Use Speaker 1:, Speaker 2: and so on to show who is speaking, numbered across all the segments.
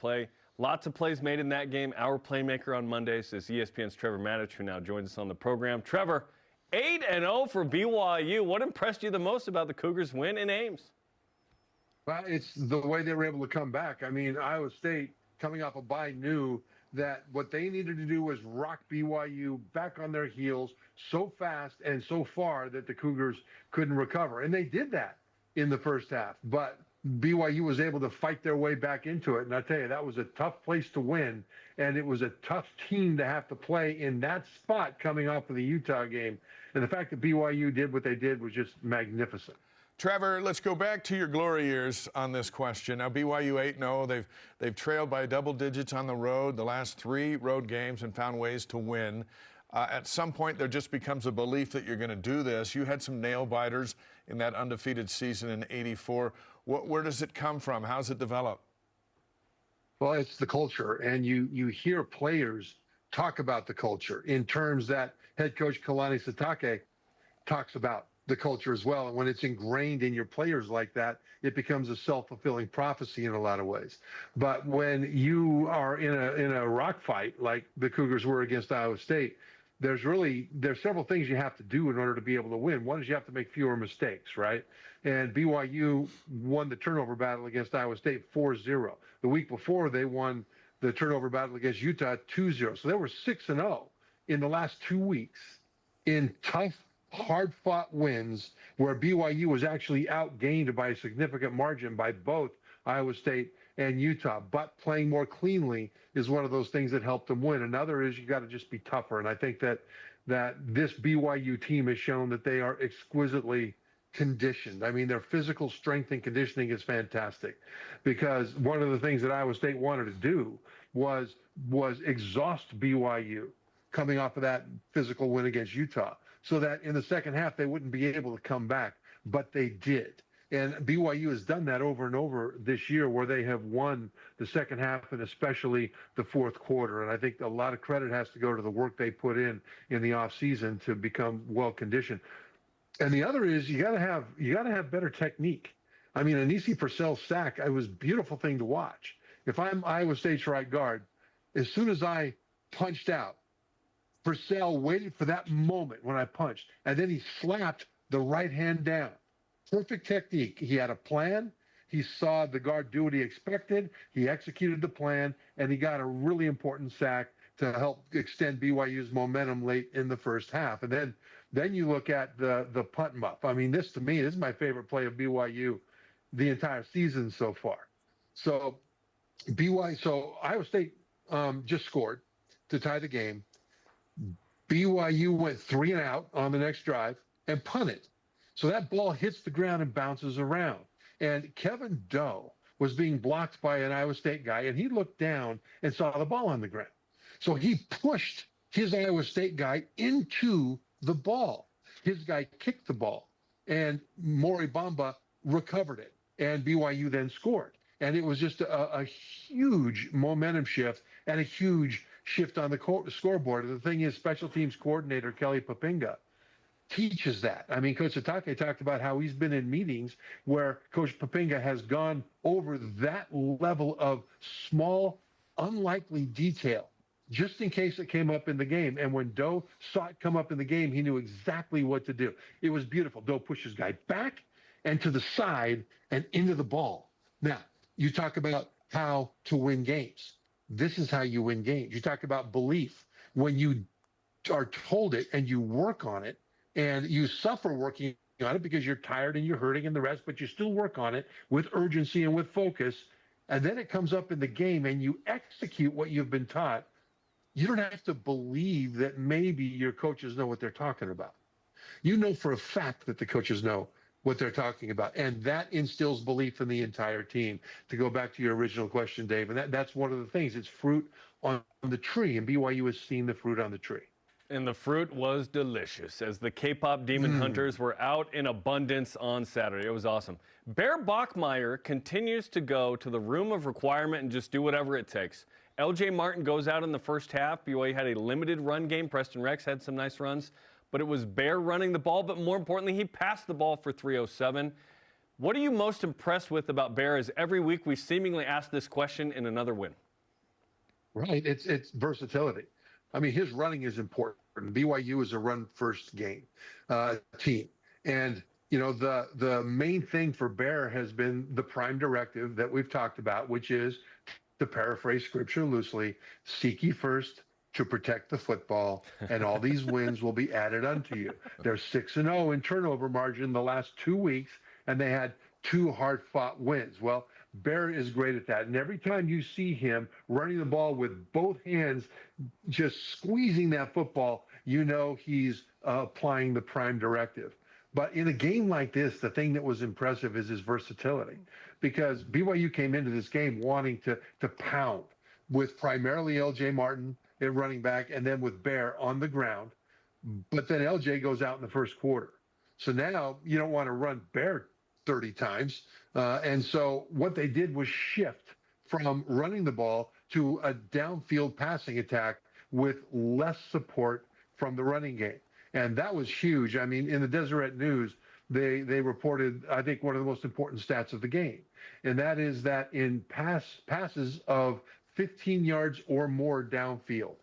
Speaker 1: play. Lots of plays made in that game. Our playmaker on Mondays is ESPN's Trevor Matich, who now joins us on the program. Trevor, 8-0 for BYU. What impressed you the most about the Cougars' win in Ames?
Speaker 2: Well, it's the way they were able to come back. I mean, Iowa State, coming off a bye, knew that what they needed to do was rock BYU back on their heels so fast and so far that the Cougars couldn't recover. And they did that in the first half. But BYU was able to fight their way back into it. And I tell you, that was a tough place to win. And it was a tough team to have to play in that spot coming off of the Utah game. And the fact that BYU did what they did was just magnificent.
Speaker 3: Trevor, let's go back to your glory years on this question. Now, BYU 8-0. They've trailed by double digits on the road the last 3 road games and found ways to win. At some point, there just becomes a belief that you're going to do this. You had some nail-biters in that undefeated season in '84. Where does it come from? How's it develop?
Speaker 2: Well, it's the culture, and you hear players talk about the culture in terms that head coach Kalani Sitake talks about the culture as well. And when it's ingrained in your players like that, it becomes a self-fulfilling prophecy in a lot of ways. But when you are in a rock fight like the Cougars were against Iowa State, there's several things you have to do in order to be able to win. One is you have to make fewer mistakes, right? And BYU won the turnover battle against Iowa State 4-0. The week before, they won the turnover battle against Utah 2-0. So they were 6-0 in the last 2 weeks in tough, hard-fought wins where BYU was actually outgained by a significant margin by both Iowa State and Utah. But playing more cleanly is one of those things that helped them win. Another is you got to just be tougher. And I think that this BYU team has shown that they are exquisitely conditioned. I mean, their physical strength and conditioning is fantastic, because one of the things that Iowa State wanted to do was exhaust BYU coming off of that physical win against Utah, so that in the second half they wouldn't be able to come back, but they did. And BYU has done that over and over this year, where they have won the second half and especially the fourth quarter. And I think a lot of credit has to go to the work they put in the offseason to become well conditioned. And the other is you got to have better technique. I mean, Anisi Purcell's sack, it was a beautiful thing to watch. If I'm Iowa State's right guard, as soon as I punched out, Purcell waited for that moment when I punched, and then he slapped the right hand down. Perfect technique. He had a plan. He saw the guard do what he expected. He executed the plan, and he got a really important sack to help extend BYU's momentum late in the first half. And then you look at the punt muff. I mean, this is my favorite play of BYU the entire season so far. So Iowa State just scored to tie the game. BYU went 3 and out on the next drive and punted. So that ball hits the ground and bounces around. And Kevin Doe was being blocked by an Iowa State guy, and he looked down and saw the ball on the ground. So he pushed his Iowa State guy into the ball. His guy kicked the ball, and Maury Bamba recovered it, and BYU then scored. And it was just a huge momentum shift and a huge shift on the scoreboard. And the thing is, special teams coordinator Kelly Papinga teaches that. I mean, Coach Sitake talked about how he's been in meetings where Coach Papinga has gone over that level of small, unlikely detail, just in case it came up in the game. And when Doe saw it come up in the game, he knew exactly what to do. It was beautiful. Doe pushed his guy back and to the side and into the ball. Now, you talk about how to win games. This is how you win games. You talk about belief. When you are told it and you work on it, and you suffer working on it because you're tired and you're hurting and the rest, but you still work on it with urgency and with focus, and then it comes up in the game and you execute what you've been taught, you don't have to believe that maybe your coaches know what they're talking about. You know for a fact that the coaches know what they're talking about, and that instills belief in the entire team. To go back to your original question, Dave, and that's one of the things. It's fruit on the tree, and BYU has seen the fruit on the tree.
Speaker 1: And the fruit was delicious as the K-pop Demon Hunters were out in abundance on Saturday. It was awesome. Bear Bachmeier continues to go to the room of requirement and just do whatever it takes. LJ Martin goes out in the first half. BYU had a limited run game. Preston Rex had some nice runs, but it was Bear running the ball. But more importantly, he passed the ball for 307. What are you most impressed with about Bear as every week we seemingly ask this question in another win?
Speaker 2: Right. It's versatility. I mean, his running is important. BYU is a run-first team. And, the main thing for Bear has been the prime directive that we've talked about, which is, to paraphrase scripture loosely, seek ye first to protect the football, and all these wins will be added unto you. They're 6-0 in turnover margin the last 2 weeks, and they had 2 hard-fought wins. Well, Bear is great at that. And every time you see him running the ball with both hands, just squeezing that football, he's applying the prime directive. But in a game like this, the thing that was impressive is his versatility, because BYU came into this game wanting to pound with primarily LJ Martin at running back and then with Bear on the ground. But then LJ goes out in the first quarter. So now you don't want to run Bear 30 times. And so what they did was shift from running the ball to a downfield passing attack with less support from the running game. And that was huge. I mean, in the Deseret News, they reported, I think, one of the most important stats of the game. And that is that in passes of 15 yards or more downfield,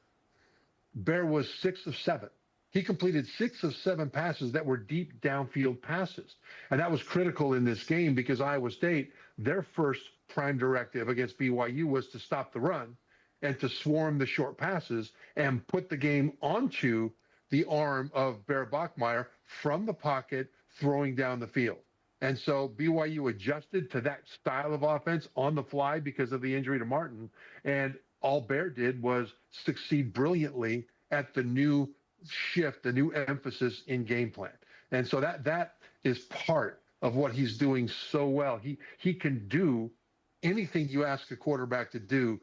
Speaker 2: Bear was 6 of 7. He completed 6 of 7 passes that were deep downfield passes. And that was critical in this game because Iowa State, their first prime directive against BYU was to stop the run and to swarm the short passes and put the game onto the arm of Bear Bachmeier from the pocket, throwing down the field. And so BYU adjusted to that style of offense on the fly because of the injury to Martin. And all Bear did was succeed brilliantly at the new shift, the new emphasis in game plan. And so that is part of what he's doing so well. He can do anything you ask a quarterback to do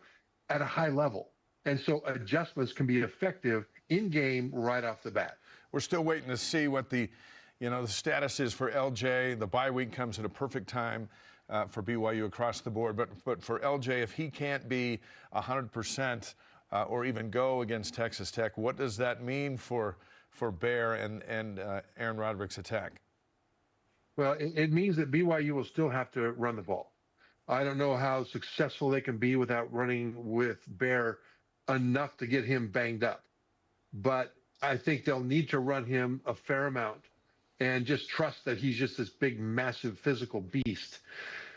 Speaker 2: at a high level. And so adjustments can be effective in game right off the bat.
Speaker 3: We're still waiting to see what the status is for LJ. The bye week comes at a perfect time for BYU across the board. But for LJ, if he can't be 100% or even go against Texas Tech, what does that mean for Bear and Aaron Roderick's attack?
Speaker 2: Well, it means that BYU will still have to run the ball. I don't know how successful they can be without running with Bear enough to get him banged up. But I think they'll need to run him a fair amount and just trust that he's just this big, massive physical beast.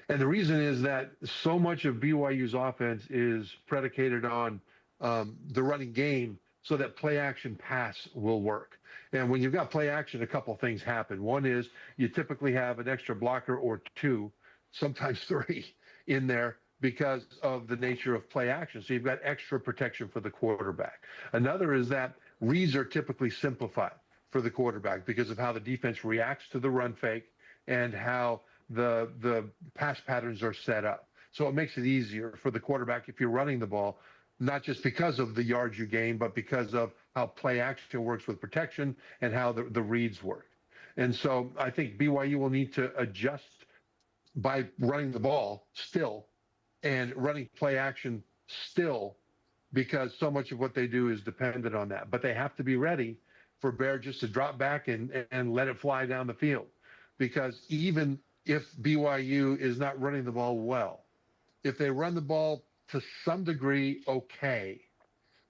Speaker 2: And the reason is that so much of BYU's offense is predicated on the running game so that play action pass will work. And when you've got play action, a couple things happen. One is you typically have an extra blocker or 2, sometimes 3 in there because of the nature of play action. So you've got extra protection for the quarterback. Another is that reads are typically simplified for the quarterback because of how the defense reacts to the run fake and how the pass patterns are set up. So it makes it easier for the quarterback if you're running the ball, not just because of the yards you gain, but because of how play action works with protection and how the reads work. And so I think BYU will need to adjust by running the ball still and running play action still, because so much of what they do is dependent on that. But they have to be ready for Bear just to drop back and let it fly down the field. Because even if BYU is not running the ball well, if they run the ball to some degree okay,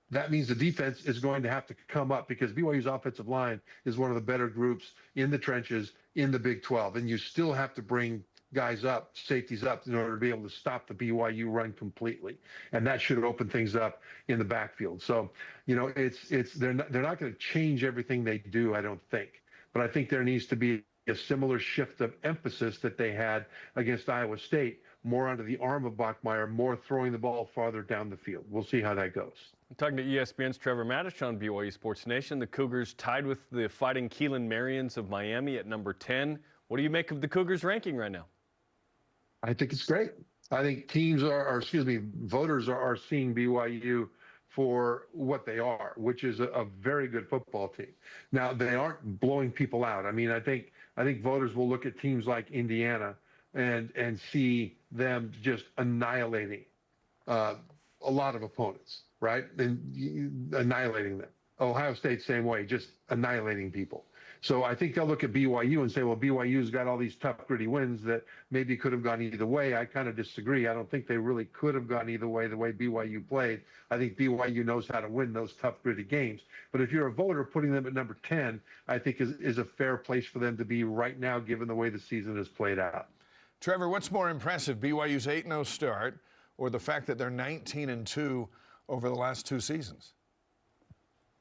Speaker 2: that means the defense is going to have to come up, because BYU's offensive line is one of the better groups in the trenches in the Big 12. And you still have to bring guys up, safeties up, in order to be able to stop the BYU run completely. And that should open things up in the backfield. So, they're not going to change everything they do, I don't think. But I think there needs to be a similar shift of emphasis that they had against Iowa State, more under the arm of Bachmeier, more throwing the ball farther down the field. We'll see how that goes.
Speaker 1: I'm talking to ESPN's Trevor Matich on BYU Sports Nation. The Cougars tied with the Fighting Keelan Marions of Miami at number 10. What do you make of the Cougars ranking right now?
Speaker 2: I think it's great. I think voters are seeing BYU for what they are, which is a very good football team. Now, they aren't blowing people out. I mean, I think voters will look at teams like Indiana and see them just annihilating a lot of opponents, right? And annihilating them. Ohio State, same way, just annihilating people. So I think they'll look at BYU and say, well, BYU's got all these tough, gritty wins that maybe could have gone either way. I kind of disagree. I don't think they really could have gone either way the way BYU played. I think BYU knows how to win those tough, gritty games. But if you're a voter, putting them at number 10, I think is a fair place for them to be right now, given the way the season has played out.
Speaker 3: Trevor, what's more impressive, BYU's 8-0 start or the fact that they're 19-2 over the last 2 seasons?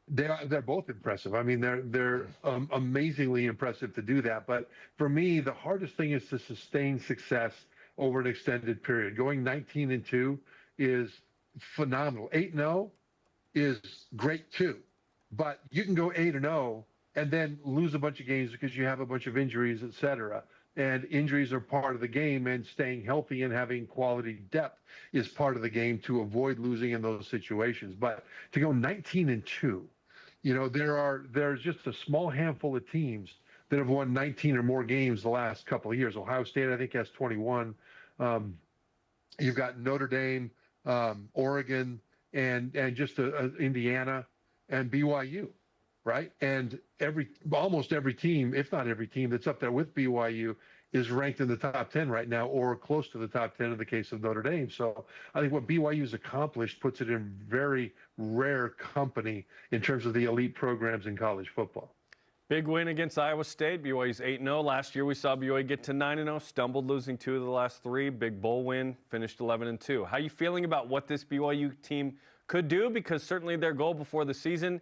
Speaker 2: They're both impressive. I mean, they're amazingly impressive to do that. But for me, the hardest thing is to sustain success over an extended period. Going 19-2 is phenomenal. 8-0 is great too. But you can go 8-0 and then lose a bunch of games because you have a bunch of injuries, et cetera. And injuries are part of the game, and staying healthy and having quality depth is part of the game to avoid losing in those situations. But to go 19-2, you know, there's just a small handful of teams that have won 19 or more games the last couple of years. Ohio State, I think, has 21. You've got Notre Dame, Oregon, and just Indiana and BYU, right? And almost every team, if not every team that's up there with BYU, is ranked in the top 10 right now, or close to the top 10 in the case of Notre Dame. So I think what BYU's accomplished puts it in very rare company in terms of the elite programs in college football.
Speaker 1: Big win against Iowa State. BYU's 8-0. Last year we saw BYU get to 9-0, stumbled losing 2 of the last 3. Big bowl win, finished 11-2. How are you feeling about what this BYU team could do? Because certainly their goal before the season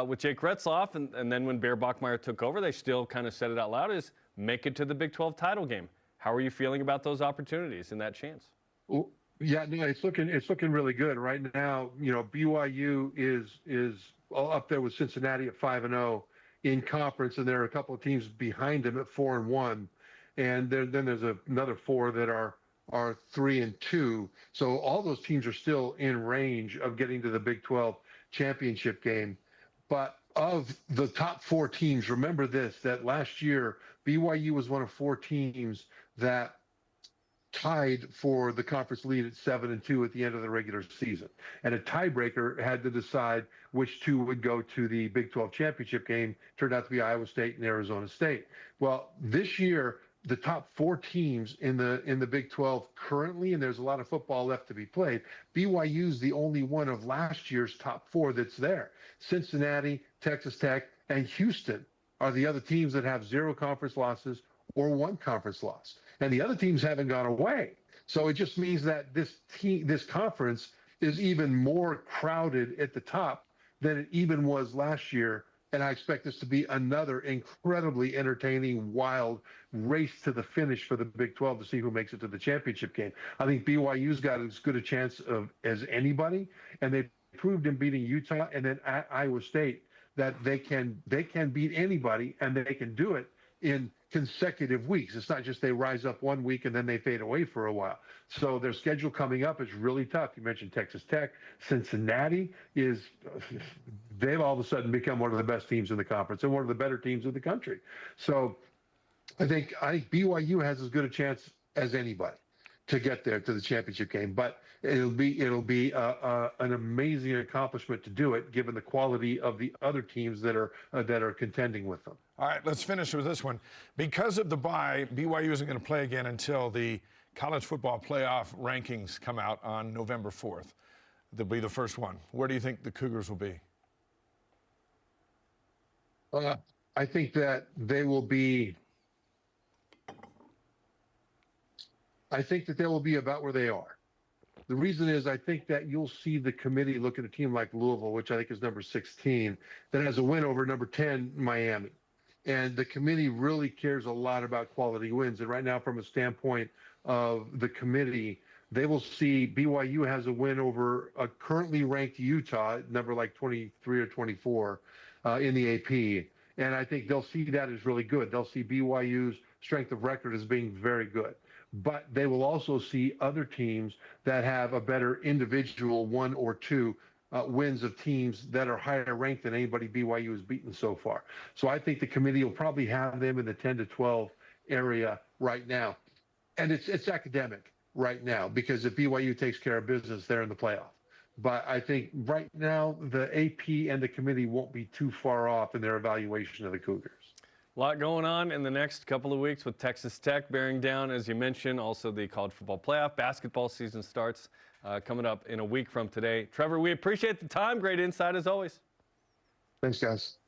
Speaker 1: with Jake Retzloff, and then when Bear Bachmeier took over, they still kind of said it out loud, is make it to the Big 12 title game. How are you feeling about those opportunities and that chance?
Speaker 2: Well, yeah, no, it's looking really good right now. You know, BYU is up there with Cincinnati at 5-0 in conference, and there are a couple of teams behind them at 4-1, and then there's another 4 that are 3-2. So all those teams are still in range of getting to the Big 12 championship game. But of the top 4 teams, remember this, that last year BYU was one of 4 teams that tied for the conference lead at 7-2 at the end of the regular season. And a tiebreaker had to decide which 2 would go to the Big 12 championship game. Turned out to be Iowa State and Arizona State. Well, this year, the top 4 teams in the Big 12 currently, and there's a lot of football left to be played, BYU's the only one of last year's top 4 that's there. Cincinnati, Texas Tech, and Houston are the other teams that have 0 conference losses or 1 conference loss. And the other teams haven't gone away. So it just means that this conference is even more crowded at the top than it even was last year. And I expect this to be another incredibly entertaining, wild race to the finish for the Big 12 to see who makes it to the championship game. I think BYU's got as good a chance as anybody, and they proved in beating Utah and then Iowa State that they can beat anybody, and they can do it in consecutive weeks. It's not just they rise up one week and then they fade away for a while. So their schedule coming up is really tough. You mentioned Texas Tech. Cincinnati they've all of a sudden become one of the best teams in the conference and one of the better teams in the country. So I think BYU has as good a chance as anybody to get there to the championship game. But it'll be an amazing accomplishment to do it, given the quality of the other teams that are contending with them.
Speaker 3: All right, let's finish with this one. Because of the bye, BYU isn't going to play again until the college football playoff rankings come out on November 4th. They'll be the first one. Where do you think the Cougars will be?
Speaker 2: I think that they will be. I think that they will be about where they are. The reason is I think that you'll see the committee look at a team like Louisville, which I think is number 16, that has a win over number 10, Miami. And the committee really cares a lot about quality wins. And right now, from a standpoint of the committee, they will see BYU has a win over a currently ranked Utah, number like 23 or 24 in the AP. And I think they'll see that as really good. They'll see BYU's strength of record as being very good. But they will also see other teams that have a better individual 1 or 2 wins of teams that are higher ranked than anybody BYU has beaten so far. So I think the committee will probably have them in the 10 to 12 area right now. And it's academic right now, because if BYU takes care of business, they're in the playoff. But I think right now the AP and the committee won't be too far off in their evaluation of the Cougars.
Speaker 1: A lot going on in the next couple of weeks with Texas Tech bearing down, as you mentioned. Also, the college football playoff. Basketball season starts coming up in a week from today. Trevor, we appreciate the time. Great insight as always.
Speaker 2: Thanks, guys.